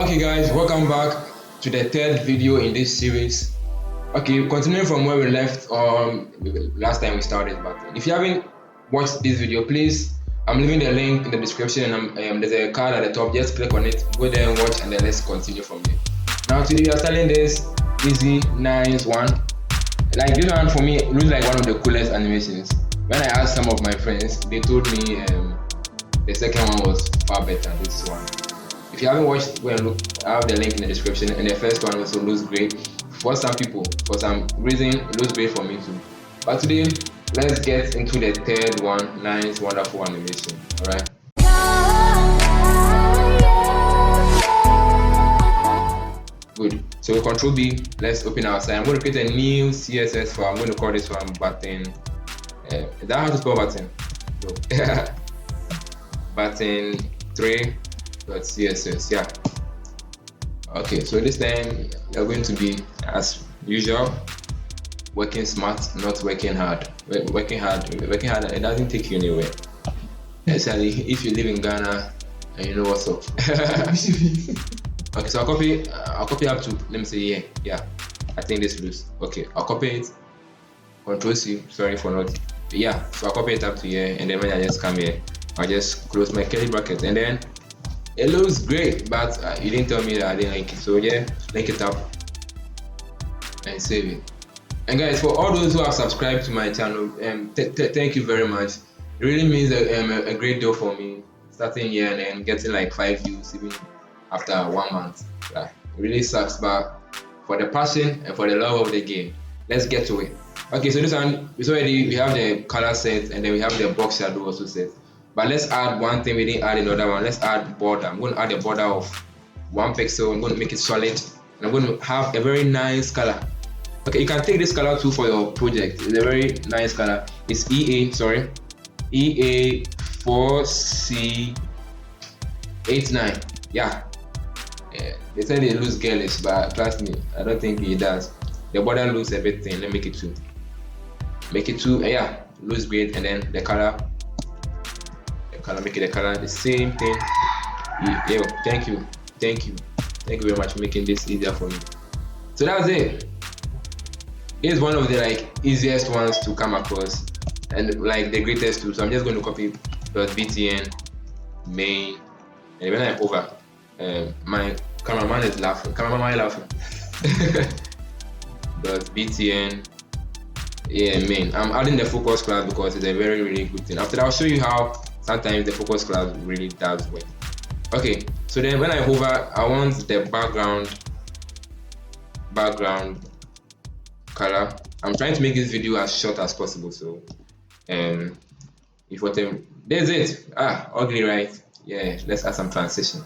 Okay guys, welcome back to the third video in this series. Okay, continuing from where we left last time we started, but if you haven't watched this video, please, I'm leaving the link in the description, and there's a card at the top. Just click on it, go there and watch, and then let's continue from there. Now today we are starting this easy nice one. Like this one for me, it looks like one of the coolest animations. When I asked some of my friends, they told me the second one was far better than this one. If you haven't watched, go and look. I have the link in the description. And the first one also looks great for some people. For some reason, it looks great for me too. But today, let's get into the third one. Nice, wonderful animation. All right. Good. So we Control B. Let's open our site. I'm going to create a new CSS file. I'm going to call this one button. Is that how to spell button? No. Button 3.css. Yeah. Okay, so this time you're going to be, as usual, working smart, not working hard. Working hard, it doesn't take you anywhere. Especially if you live in Ghana and you know what's up. Okay, so I'll copy up to, let me say here. Yeah, I think this looks okay. I'll copy it. Control C. Sorry for not. Yeah, so I'll copy it up to here, and then when I just come here, I'll just close my curly bracket, and then it looks great, but you didn't tell me that I didn't like it. So yeah, link it up and save it. And guys, for all those who have subscribed to my channel, thank you very much. It really means a great deal for me. Starting here and then getting like 5 views even after 1 month. Yeah, it really sucks, but for the passion and for the love of the game, let's get to it. Okay, so this one we have the color set, and then we have the box shadow also set. But let's add one thing we didn't add another one. Let's add border. I'm going to add a border of 1 pixel. I'm going to make it solid, and I'm going to have a very nice color. Okay, you can take this color too for your project. It's a very nice color. It's EA4C89. Yeah. They said it looks girlish, but trust me, I don't think it does. The border looks a bit thin. Let me make it 2. Make it 2. Yeah, looks great. And then the color. Make it the color the same thing. Yo, thank you very much for making this easier for me. So that's it. It's one of the easiest ones to come across, and like the greatest too. So I'm just going to copy .btn main, and when I hover, my cameraman is laughing. .btn main. I'm adding the focus class because it's a very really good thing. After that, I'll show you how sometimes the focus class really does work. Okay, so then when I hover, I want the background color. I'm trying to make this video as short as possible, so if whatever, there's it. Ugly, right? Yeah, let's add some transition.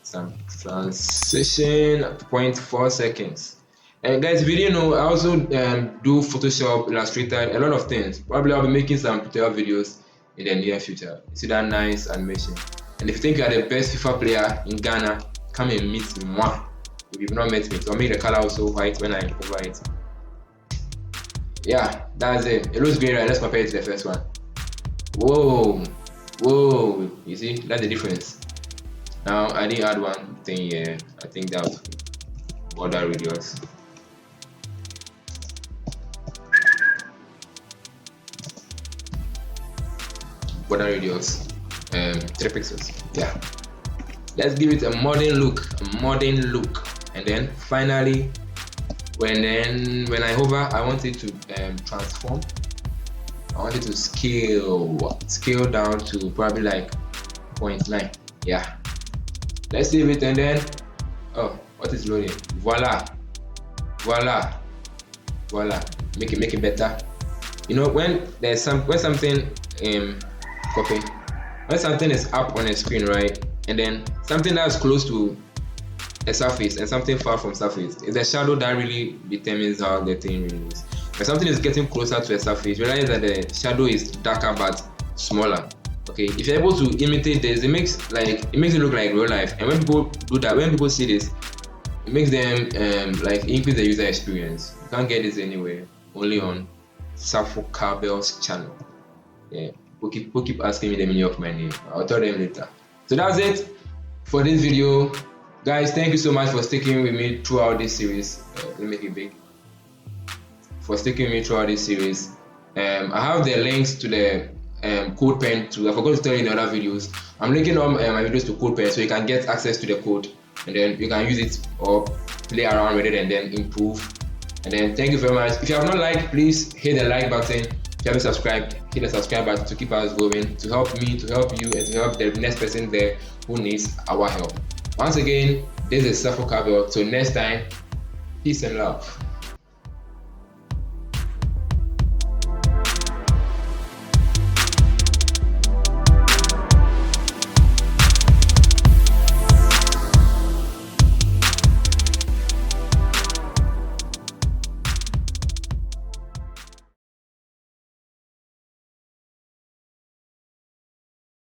Some transition at 0.4 seconds. And guys, if you didn't know, I also do Photoshop, Illustrator, a lot of things. Probably I'll be making some tutorial videos in the near future. See that nice animation? And if you think you are the best FIFA player in Ghana, come and meet me. If you've not met me, so I'll make the color also white when I cover it. Yeah, that's it. It looks great, right? Let's compare it to the first one. Whoa, you see, that's the difference. Now I didn't add one thing here. I think that was border radius. Border radius 3 pixels. Yeah, let's give it a modern look, and then finally when I hover, I want it to transform. I want it to scale down to probably like 0.9. Yeah, let's save it, and then what is loading? Voila, make it better. You know, when something copy, when something is up on a screen, right, and then something that's close to a surface and something far from surface, it's the shadow that really determines how the thing really is. When something is getting closer to a surface, realize that the shadow is darker but smaller. Okay, if you're able to imitate this, it makes it look like real life. And when people do that, when people see this, it makes them increase the user experience. You can't get this anywhere, only on Sarfo Carbell's channel. Yeah, who keep asking me the meaning of my name. I'll tell them later. So that's it for this video. Guys, thank you so much for sticking with me throughout this series. Let me make it big. For sticking with me throughout this series. I have the links to the code pen too. I forgot to tell you in other videos. I'm linking all my videos to code pen so you can get access to the code and then you can use it or play around with it and then improve. And then thank you very much. If you have not liked, please hit the like button. If you haven't subscribed, hit the subscribe button to keep us going, to help me, to help you, and to help the next person there who needs our help. Once again, this is Sarfo Carbell. Till next time, peace and love.